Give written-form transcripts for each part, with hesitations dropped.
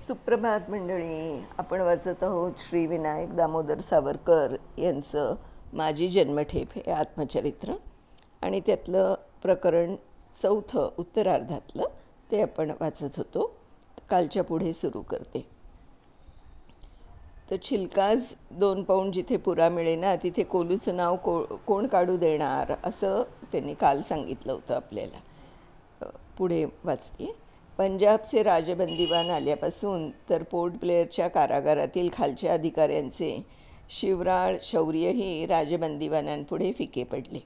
सुप्रभात मंडळी. आपण वाचत आहोत श्री विनायक दामोदर सावरकर यांचं माझी जन्मठेप हे आत्मचरित्र आणि त्यातलं प्रकरण 4 उत्तरार्धातलं ते आपण वाचत होतो. कालच्या पुढे सुरू करते. तर छिलकाज 2 पाऊंड जिथे पुरा मिळेना तिथे कोलूचं नाव कोण काढू देणार असं त्यांनी काल सांगितलं होतं आपल्याला. पुढे वाचते. पंजाबचे राजबंदीवान आल्यापासून तर पोर्ट ब्लेअरच्या कारागारातील खालच्या अधिकाऱ्यांचे शिवराळ शौर्यही राजबंदीवानांपुढे फिके पडले.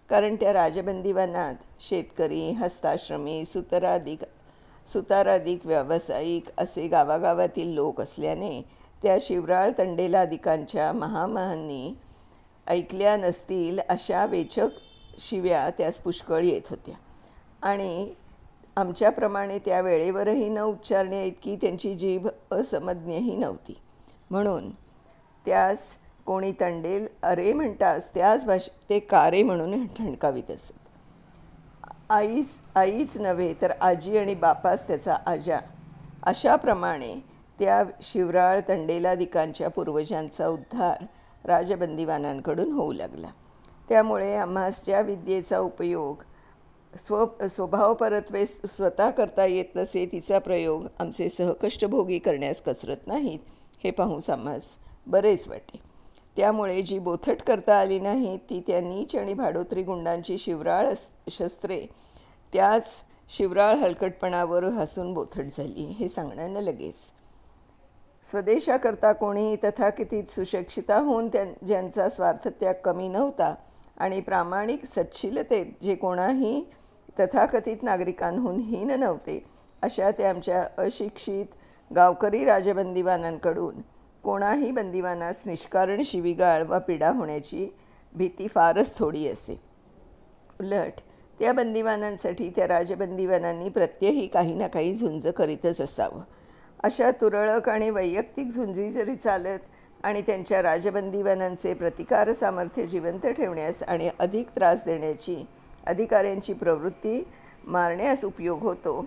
कारण त्या राजबंदीवानात शेतकरी, हस्ताश्रमी, सुताराधिक व्यावसायिक असे गावागावातील लोक असल्याने त्या शिवराळ तंडेलाधिकांच्या महामहांनी ऐकल्या नसतील अशा वेचक शिव्या त्यास पुष्कळ येत होत्या आणि आमच्याप्रमाणे त्या वेळेवरही न उच्चारण्या इतकी त्यांची जीभ असमज्ञही नव्हती. म्हणून त्यास कोणी तंडेल अरे म्हणतास त्याच भाषेत ते कारे म्हणून ठणकावीत असत. आईच नव्हे तर आजी आणि बापास त्याचा आजा अशाप्रमाणे त्या शिवराळ तंडेलाधिकांच्या पूर्वजांचा उद्धार राजबंदीवानांकडून होऊ लागला. त्यामुळे आम्हास ज्या विद्येचा उपयोग स्वभावपरत्वे स्वतः करता येत नसे तिचा प्रयोग आमचे सहकष्टभोगी करण्यास कचरत नाहीत हे पाहून आम्हास बरेच वाटे. त्यामुळे जी बोथट करता आली नाहीत ती त्या नीच आणि भाडोत्री गुंडांची शिवराळ शस्त्रे त्याच शिवराळ हलकटपणावर हसून बोथट झाली हे सांगणं न लगेच. स्वदेशाकरता कोणीही तथाकथित सुशिक्षिता होऊन ज्यांचा स्वार्थत्याग कमी नव्हता आणि प्रामाणिक सच्छीलतेत जे कोणाही तथाकथित नागरिकांहून हीन नव्हते अशा त्या आमच्या अशिक्षित गावकरी राजबंदीवानांकडून कोणाही बंदिवानास निष्कारण शिवीगाळ वा पीडा होण्याची भीती फारच थोडी असे. उलट त्या बंदिवानांसाठी त्या राजबंदीवानांनी प्रत्यही काही ना काही झुंज करीतच असावं. अशा तुरळक आणि वैयक्तिक झुंजी जरी चालत आणि त्यांच्या राजबंदीवानांचे प्रतिकार सामर्थ्य जिवंत ठेवण्यास आणि अधिक त्रास देण्याची अधिकाऱ्यांची प्रवृत्ती मारण्यास उपयोग होतो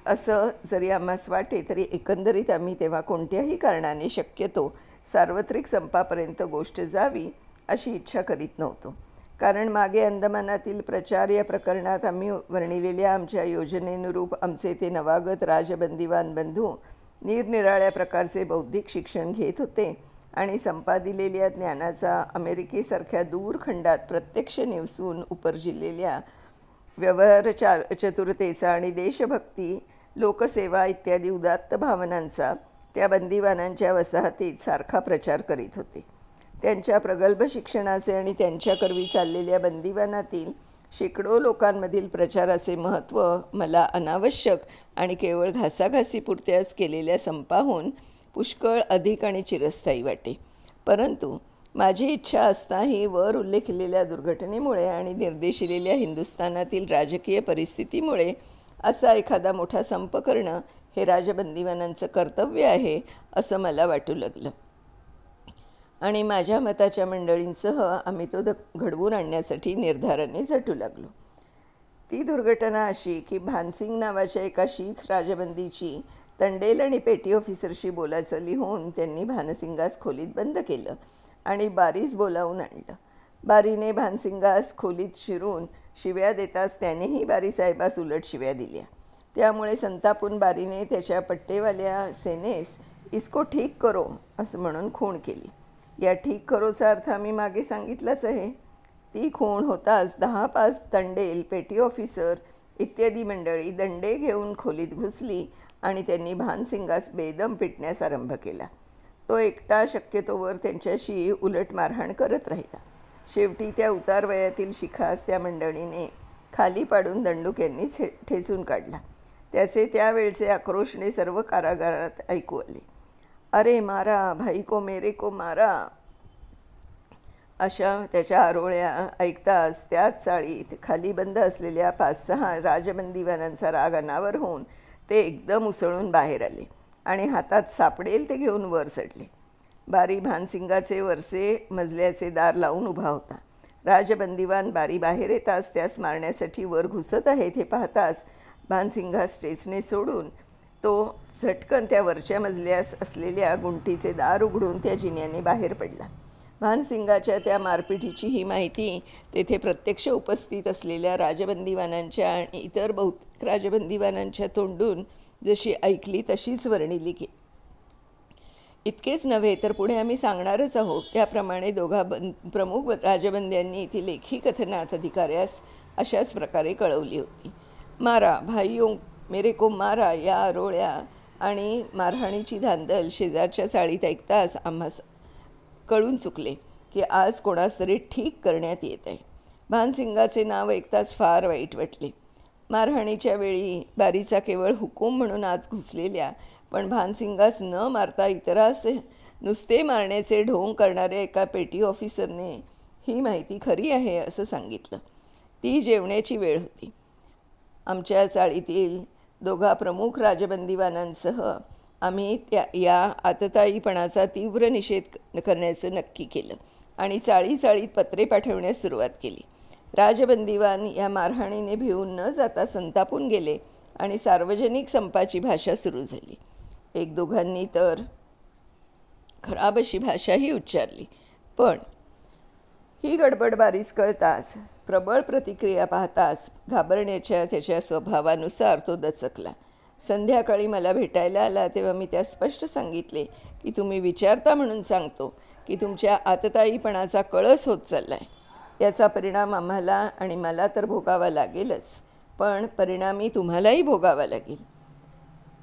असं जरी आम्हास वाटे तरी एकंदरीत आम्ही तेव्हा कोणत्याही कारणाने शक्यतो सार्वत्रिक संपापर्यंत गोष्ट जावी अशी इच्छा करीत नव्हतो. कारण मागे अंदमानातील प्रचार या प्रकरणात आम्ही वर्णिलेल्या आमच्या योजनेनुरूप आमचे ते नवागत राजबंदीवान बंधू निरनिराळ्या प्रकारचे बौद्धिक शिक्षण घेत होते आणि संपादिलेल्या ज्ञानाचा अमेरिकेसारख्या दूर खंडात प्रत्यक्ष निवसून उपरजिल्लेल्या व्यवहार चतुरतेचा आणि देशभक्ती, लोकसेवा इत्यादी उदात्त भावनांचा त्या बंदीवानांच्या वसाहतीत सारखा प्रचार करीत होते. त्यांच्या प्रगल्भ शिक्षणाचे आणि त्यांच्याकरवी चाललेल्या बंदीवानातील शेकडो लोकांमधील प्रचाराचे महत्त्व मला अनावश्यक आणि केवळ घासाघासीपुरत्याच केलेल्या संपाहून पुष्कळ अधिक आणि चिरस्थायी वाटे. परंतु माझी इच्छा असताही वर उल्लेखलेल्या दुर्घटनेमुळे आणि निर्देशिलेल्या हिंदुस्थानातील राजकीय परिस्थितीमुळे असा एखादा मोठा संप करणं हे राजबंदीवानांचं कर्तव्य आहे असं मला वाटू लागलं आणि माझ्या मताच्या मंडळींसह आम्ही तो घडवून आणण्यासाठी निर्धाराने झटू लागलो. ती दुर्घटना अशी की भानसिंग नावाच्या एका शीख राजबंदीची तंडेल आणि पेटी ऑफिसरशी बोलाचाली होऊन त्यांनी भानसिंगास खोलीत बंद केलं आणि बारीस बोलावून आणलं. बारीने भानसिंगास खोलीत शिरून शिव्या देताच त्यानेही बारीसाहेबास उलट शिव्या दिल्या. त्यामुळे संतापून बारीने त्याच्या पट्टेवाल्या सेनेस इसको ठीक करो असं म्हणून खूण केली. या ठीक करोचा अर्थ आम्ही मागे सांगितलाच आहे. ती खूण होताच 10-5 तंडेल, पेटी ऑफिसर इत्यादी मंडळी दंडे घेऊन खोलीत घुसली आणि त्यांनी भानसिंगास बेदम पिटण्यास आरंभ केला. तो एकटा शक्यतोवर त्यांच्याशी उलट मारहाण करत राहिला. शेवटी त्या उतार वयातील शिखास त्या मंडळीने खाली पाडून दंडुक्यांनी ठेचून काढला. त्याचे त्यावेळचे आक्रोशने सर्व कारागारात ऐकू आले. अरे मारा, भाई को मेरे को मारा अशा त्याच्या आरोळ्या ऐकताच त्याच चाळीत खाली बंद असलेल्या 5-6 राजबंदीवानांचा राग अनावर होऊन ते एकदम उसळून बाहेर आले आणि हातात सापडेल ते घेऊन वर चढले. बारी भानसिंगाचे वरचे मजल्याचे दार लावून उभा होता. राजबंदीवान बारी बाहेर येताच त्यास मारण्यासाठी वर घुसत आहेत हे पाहताच भानसिंगास टेचणे सोडून तो झटकन त्या वरच्या मजल्यास असलेल्या गुंटीचे दार उघडून त्या जिन्याने बाहेर पडला. भानसिंगाच्या त्या मारपिटीची ही माहिती तेथे प्रत्यक्ष उपस्थित असलेल्या राजबंदीवानांच्या आणि इतर बहुतेक राजबंदीवानांच्या तोंडून जशी ऐकली तशीच वर्णिली की इतकेच नव्हे तर पुढे आम्ही सांगणारच आहोत त्याप्रमाणे दोघा प्रमुख राजबंद्यांनी ती लेखी कथनात अधिकाऱ्यास अशाच प्रकारे कळवली होती. मारा भाईयों मेरे को मारा या आरोळ्या आणि मारहाणीची धांदल शेजारच्या चाळीत ऐकताच आम्हास कळून चुकले की आज कोणास तरी ठीक करण्यात येत आहे. भानसिंगाचे नाव ऐकताच फार वाईट वाटले. मारहाणीच्या वेळी बारीचा केवळ हुकूम म्हणून आत घुसलेल्या पण भानसिंगास न मारता इतरास नुसते मारण्याचे ढोंग करणाऱ्या एका पेटी ऑफिसरने ही माहिती खरी आहे असं सांगितलं. ती जेवण्याची वेळ होती. आमच्या चाळीतील दोघा प्रमुख राजबंदीवानांसह आम्ही या आतताईपणाचा तीव्र निषेध करण्याचं नक्की केलं आणि चाळीत पत्रे पाठवण्यास सुरुवात केली. राजबंदीवान या मारहाणीने भिवून न जाता संतापून गेले आणि सार्वजनिक संपाची भाषा सुरू झाली. एक दोघांनी तर खराब अशी भाषाही उच्चारली. पण ही गडबड बारीस कळताच प्रबळ प्रतिक्रिया पाहताच घाबरण्याच्या त्याच्या स्वभावानुसार तो दचकला. संध्याकाळी मला भेटायला आला तेव्हा मी त्यास स्पष्ट सांगितले की तुम्ही विचारता म्हणून सांगतो की तुमच्या आतताईपणाचा कळस होत चालला आहे. याचा परिणाम आम्हाला आणि मला तर भोगावा लागेलच, पण परिणामी तुम्हालाही भोगावा लागेल.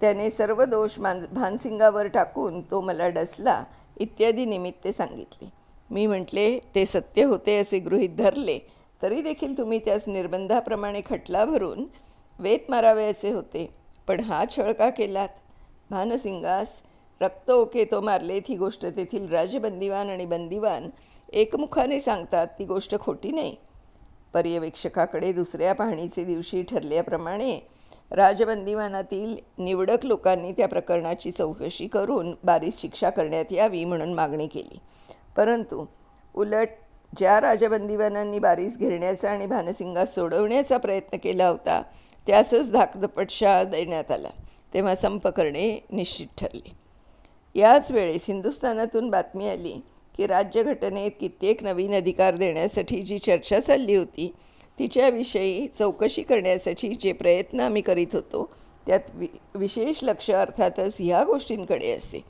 त्याने सर्व दोष भानसिंगावर टाकून तो मला डसला इत्यादी निमित्ते सांगितले. मी म्हटले ते सत्य होते असे गृहीत धरले तरी देखील तुम्ही त्यास निर्बंधाप्रमाणे खटला भरून वेत मारावयाचे होते, पण हा छळ का केलात? भानसिंगास रक्त ओके तो मारलेत ही गोष्ट तेथील राजबंदीवान आणि बंदीवान एकमुखाने सांगतात. ती गोष्ट खोटी नाही. पर्यवेक्षकाकडे दुसऱ्या पाहणीचे दिवशी ठरल्याप्रमाणे राजबंदीवानातील निवडक लोकांनी त्या प्रकरणाची चौकशी करून बारीस शिक्षा करण्यात यावी म्हणून मागणी केली. परंतु उलट ज्या राजबंदीवानांनी बारीस घेण्याचा आणि भानसिंगास सोडवण्याचा प्रयत्न केला होता त्यासच धाकदपटशा देण्यात आला. तेव्हा संप करणे निश्चित ठरले. याच वेळेस हिंदुस्थानातून बातमी आली की राज्यघटनेत कित्येक नवीन अधिकार देण्यासाठी जी चर्चा चालली होती तिच्याविषयी चौकशी करण्यासाठी जे प्रयत्न आम्ही करीत होतो त्यात विशेष लक्ष अर्थातच ह्या गोष्टींकडे असे.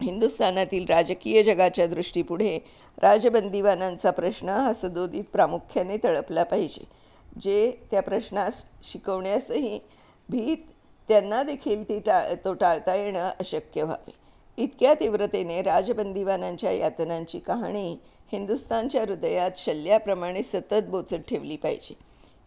हिंदुस्थानातील राजकीय जगाच्या दृष्टीपुढे राजबंदीवानांचा प्रश्न हा सदोदित प्रामुख्याने तळपला पाहिजे. जे त्या प्रश्नास शिकवण्यासही भीत त्यांना देखील तो टाळता येणं अशक्य व्हावे. इतक्या तीव्रतेने राजबंदीवानांच्या यातनांची कहाणी हिंदुस्थानच्या हृदयात शल्याप्रमाणे सतत बोचत ठेवली पाहिजे.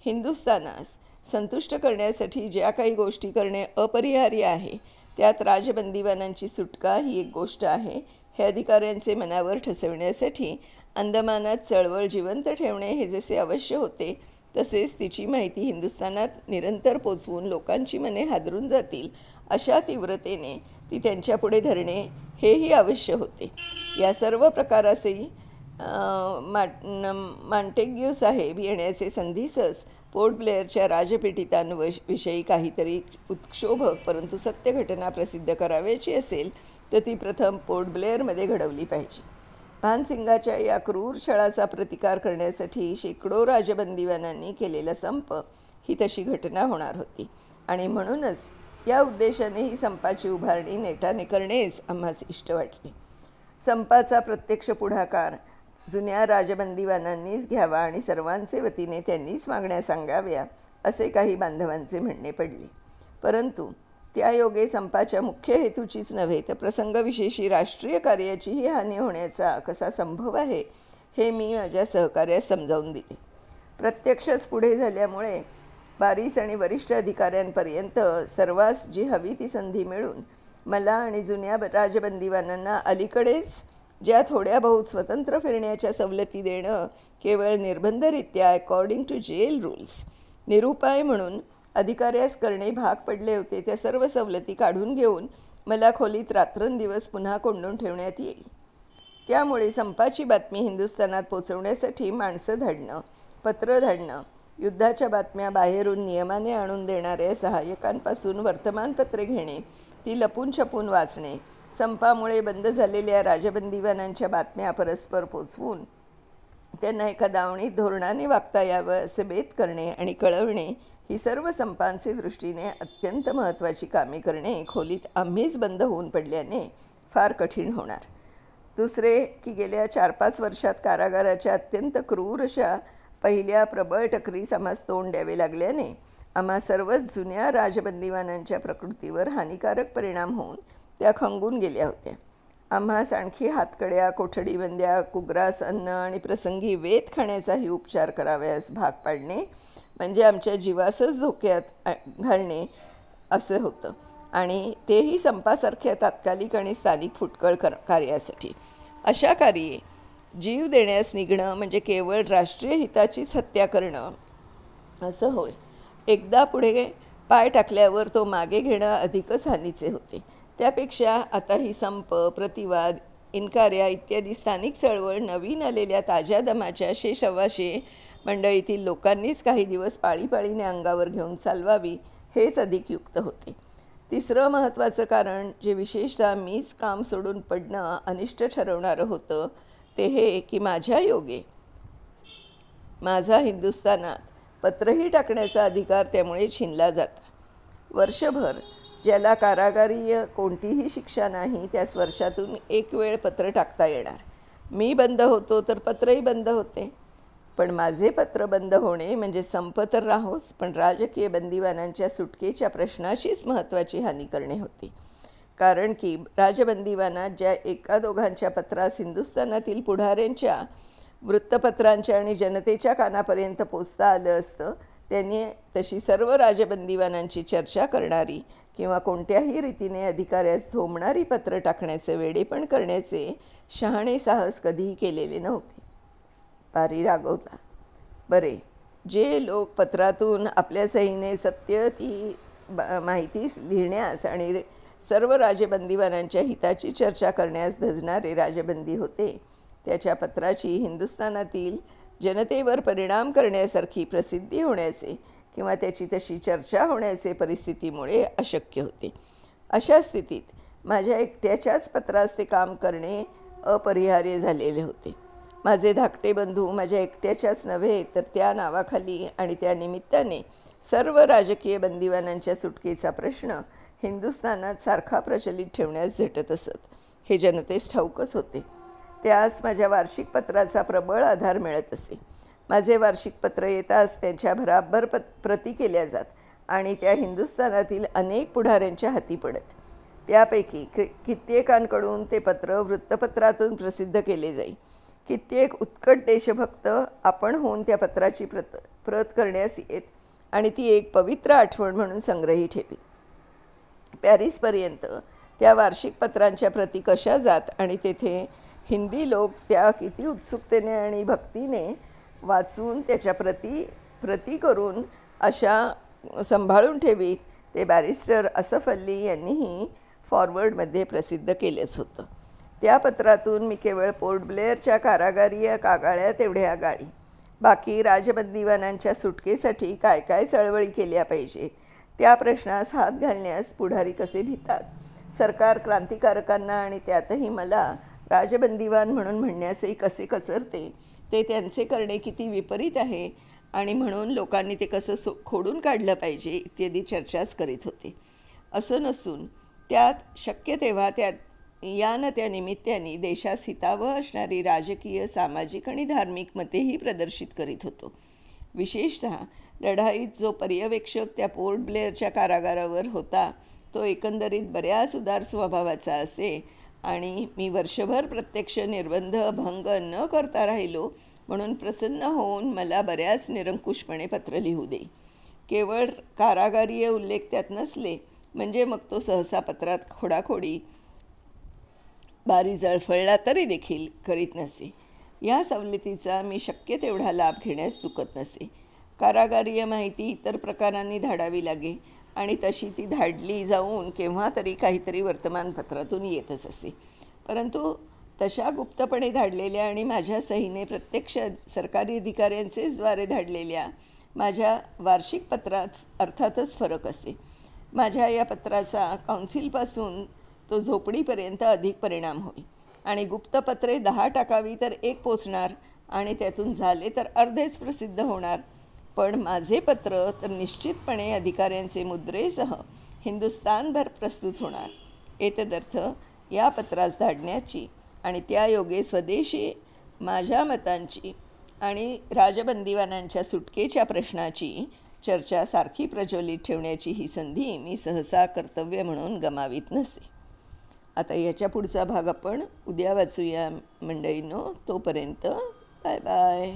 हिंदुस्थानास संतुष्ट करण्यासाठी ज्या काही गोष्टी करणे अपरिहार्य आहे त्यात राजबंदीवानांची सुटका ही एक गोष्ट आहे. हे अधिकाऱ्यांचे मनावर ठसवण्यासाठी अंदमानात चळवळ जिवंत ठेवणे हे जसे आवश्यक होते तसेच तिची माहिती हिंदुस्थानात निरंतर पोचवून लोकांची मने हादरून जातील अशा तीव्रतेने ती त्यांच्यापुढे धरणे हेही आवश्यक होते. या सर्व प्रकारासही मॉन्टेग्यू साहेब येण्याचे संधीसच पोर्ट ब्लेअरच्या राजपीडितांविषयी काहीतरी उत्क्षोभक परंतु सत्य घटना प्रसिद्ध करावयाची असेल तर ती प्रथम पोर्ट ब्लेअरमध्ये घडवली पाहिजे. भानसिंगाच्या या क्रूर छळाचा प्रतिकार करण्यासाठी शेकडो राजबंदीवानांनी केलेला संप ही तशी घटना होणार होती आणि म्हणूनच या उद्देशाने ही संपाची उभारणी नेटाने करणेच आम्हास इष्ट वाटले. संपाचा प्रत्यक्ष पुढाकार जुन्या राजबंदीवानांनीच घ्यावा आणि सर्वांचे वतीने त्यांनीच मागण्या सांगाव्या असे काही बांधवांचे म्हणणे पडले. परंतु त्यायोगे संपाच्या मुख्य हेतूचीच नव्हे तर प्रसंगविशेषी राष्ट्रीय कार्याचीही हानी होण्याचा कसा संभव आहे हे मी माझ्या सहकार्यास समजावून दिले. प्रत्यक्षच पुढे झाल्यामुळे बारीस आणि वरिष्ठ अधिकाऱ्यांपर्यंत सर्वांस जी हवी ती संधी मिळून मला आणि जुन्या राजबंदीवानांना अलीकडेच ज्या थोड्या बहुत स्वतंत्र फिरण्याच्या सवलती देणं केवळ निर्बंधरित्या अकॉर्डिंग टू जेल रूल्स निरुपाय म्हणून अधिकाऱ्यास करणे भाग पडले होते त्या सर्व सवलती काढून घेऊन मला खोलीत रात्रंदिवस पुन्हा कोंडून ठेवण्यात येईल. त्यामुळे संपाची बातमी हिंदुस्थानात पोचवण्यासाठी माणसं धाडणं, पत्र धाडणं युद्धाच्या बातम्या बाहेरून नियमाने आणून देणाऱ्या सहाय्यकांपासून वर्तमानपत्रे घेणे, ती लपून छपून वाचणे, संपामुळे बंद झालेल्या राजबंदीवानांच्या बातम्या परस्पर पोचवून त्यांना एका दावणीत धोरणाने वागता यावं असे बेत करणे आणि कळवणे, ही सर्व संपांचे दृष्टीने अत्यंत महत्त्वाची कामे करणे खोलीत आम्हीच बंद होऊन पडल्याने फार कठीण होणार. दुसरे की गेल्या 4-5 वर्षात कारागाराच्या अत्यंत क्रूर अशा पहिल्या प्रबळ टकरीस आम्हास तोंड द्यावे लागल्याने आम्हा सर्वच जुन्या राजबंदीवानांच्या प्रकृतीवर हानिकारक परिणाम होऊन त्या खंगून गेल्या होत्या. आम्हास आणखी हातकड्या, कोठडीबंद्या, कुग्रास अन्न आणि प्रसंगी वेत खाण्याचाही उपचार करावयास भाग पाडणे म्हणजे आमच्या जीवासच धोक्यात घालणे असं होतं, आणि तेही संपासारख्या तात्कालिक आणि स्थानिक फुटकळ कार्यासाठी. अशा कार्ये जीव देण्यास निघणं म्हणजे केवळ राष्ट्रीय हिताचीच हत्या करणं असं होय. एकदा पुढे पाय टाकल्यावर तो मागे घेणं अधिकच हानीचे होते. त्यापेक्षा आता ही संप, प्रतिवाद, इन्कार्या इत्यादी स्थानिक चळवळ नवीन आलेल्या ताज्या दमाच्या 100-125 मंडळीतील लोकांनीच काही दिवस पाळीपाळीने अंगावर घेऊन चालवावी हेच अधिक युक्त होते. तिसरं महत्त्वाचं कारण, जे विशेषतः मीच काम सोडून पडणं अनिष्ट ठरवणारं होतं, ते हे की माझ्या योगे माझा हिंदुस्थानात पत्रही टाकण्याचा अधिकार त्यामुळे छिनला जाता. वर्षभर ज्याला कारागारीय कोणतीही शिक्षा नाही, त्यास वर्षातून एक वेळ पत्र टाकता येणार. मी बंद होतो तर पत्रही बंद होते. पण माझे पत्र बंद होणे म्हणजे संप तर राहोच, पण राजकीय बंदिवानांच्या सुटकेच्या प्रश्नाचीच महत्त्वाची हानी करणे होती. कारण की राजबंदिवानात ज्या एका दोघांच्या पत्रास हिंदुस्थानातील पुढाऱ्यांच्या, वृत्तपत्रांच्या आणि जनतेच्या कानापर्यंत पोचता आलं असतं, त्यांनी तशी सर्व राजबंदिवानांची चर्चा करणारी किंवा कोणत्याही रीतीने अधिकाऱ्यास झोंबणारी पत्र टाकण्याचे वेडेपण करण्याचे शहाणे साहस कधीही केलेले नव्हते. पारी रागवला. बरे, जे लोक पत्रातून आपल्या सहीने सत्य ती माहिती लिहिण्यास आणि सर्व राजबंदिवानांच्या हिताची चर्चा करण्यास धजणारे राजबंदी होते, त्याच्या पत्राची हिंदुस्थानातील जनतेवर परिणाम करण्यासारखी प्रसिद्धी होण्याचे किंवा त्याची तशी चर्चा होण्याचे परिस्थितीमुळे अशक्य होते. अशा स्थितीत माझ्या एकट्याच्याच पत्रास ते काम करणे अपरिहार्य झालेले होते. माझे धाकटे बंधू माझ्या एकट्याच्याच नव्हे, तर त्या नावाखाली आणि त्या निमित्ताने सर्व राजकीय बंदिवानांच्या सुटकेचा प्रश्न हिंदुस्थानात सारखा प्रचलित ठेवण्यास झटत असत, हे जनतेस ठाऊकच होते. त्यास माझ्या वार्षिक पत्राचा प्रबळ आधार मिळत असे. माझे वार्षिक पत्र येताच त्यांच्या भराभर प्रती केल्या जात आणि त्या हिंदुस्थानातील अनेक पुढाऱ्यांच्या हाती पडत. त्यापैकी कित्येकांकडून ते पत्र वृत्तपत्रातून प्रसिद्ध केले जाई. कित्येक उत्कट देशभक्त आपण होऊन त्या पत्राची प्रत करण्यास येत आणि ती एक पवित्र आठवण म्हणून संग्रही ठेवीत. पॅरिसपर्यंत त्या वार्षिक पत्रांच्या प्रती कशा जात आणि तेथे हिंदी लोक त्या किती उत्सुकतेने आणि भक्तीने वाचून त्याच्या प्रती करून अशा सांभाळून ठेवीत, ते बॅरिस्टर असफ अली यांनीही फॉरवर्डमध्ये प्रसिद्ध केलेच होतं. त्या पत्रातून मी केवळ पोर्ट ब्लेअरच्या कारागारीय कागाळ्या तेवढ्या गाळी. बाकी राजबंदिवानांच्या सुटकेसाठी काय काय चळवळी केल्या पाहिजे, त्या प्रश्नास हात घालण्यास पुढारी कसे भितात, सरकार क्रांतिकारकांना आणि त्यातही मला राजबंदिवान म्हणून म्हणण्यासही कसे कचरते, ते त्यांचे करणे किती विपरीत आहे आणि म्हणून लोकांनी ते कसं खोडून काढलं पाहिजे इत्यादी चर्चाच करीत होते. असं नसून त्यात शक्य तेव्हा त्या निमित्ताने देशास हितावह असणारी राजकीय, सामाजिक आणि धार्मिक मतेही प्रदर्शित करीत होतो. विशेषतः लढाईत जो पर्यवेक्षक त्या पोर्ट ब्लेअरच्या कारागारावर होता, तो एकंदरीत बऱ्याच उदार स्वभावाचा असे आणि मी वर्षभर प्रत्यक्ष निर्बंध भंग न करता राहिलो म्हणून प्रसन्न होऊन मला बऱ्याच निरंकुशपणे पत्र लिहू दे. केवळ कारागारीय उल्लेख त्यात नसले म्हणजे मग तो सहसा पत्रात खोडाखोडी बारी जळफळला तरी देखील करीत नसे. या सवलतीचा मी शक्य तेवढा लाभ घेण्यास चुकत नसे. कारागारीय माहिती इतर प्रकारांनी धाडावी लागे आणि तशी ती धाडली जाऊन केव्हा तरी काहीतरी वर्तमानपत्रातून येतच असे. परंतु तशा गुप्तपणे धाडलेल्या आणि माझ्या सहीने प्रत्यक्ष सरकारी अधिकाऱ्यांचेच द्वारे धाडलेल्या माझ्या वार्षिक पत्रात अर्थातच फरक असे. माझ्या या पत्राचा काउन्सिलपासून तो झोपडीपर्यंत अधिक परिणाम होई आणि गुप्तपत्रे 10 टाकावी तर 1 पोचणार आणि त्यातून झाले तर अर्धेच प्रसिद्ध होणार. पण माझे पत्र तर निश्चितपणे अधिकाऱ्यांचे मुद्रेसह हिंदुस्थानभर प्रस्तुत होणार. एतदर्थ या पत्रास धाडण्याची आणि त्यायोगे स्वदेशी माझ्या मतांची आणि राजबंदीवानांच्या सुटकेच्या प्रश्नाची चर्चा सारखी प्रज्वलित ठेवण्याची ही संधी मी सहसा कर्तव्य म्हणून गमावीत नसे. आता याच्या पुढचा भाग आपण उद्या वाचूया मंडळींनो. तोपर्यंत बाय बाय.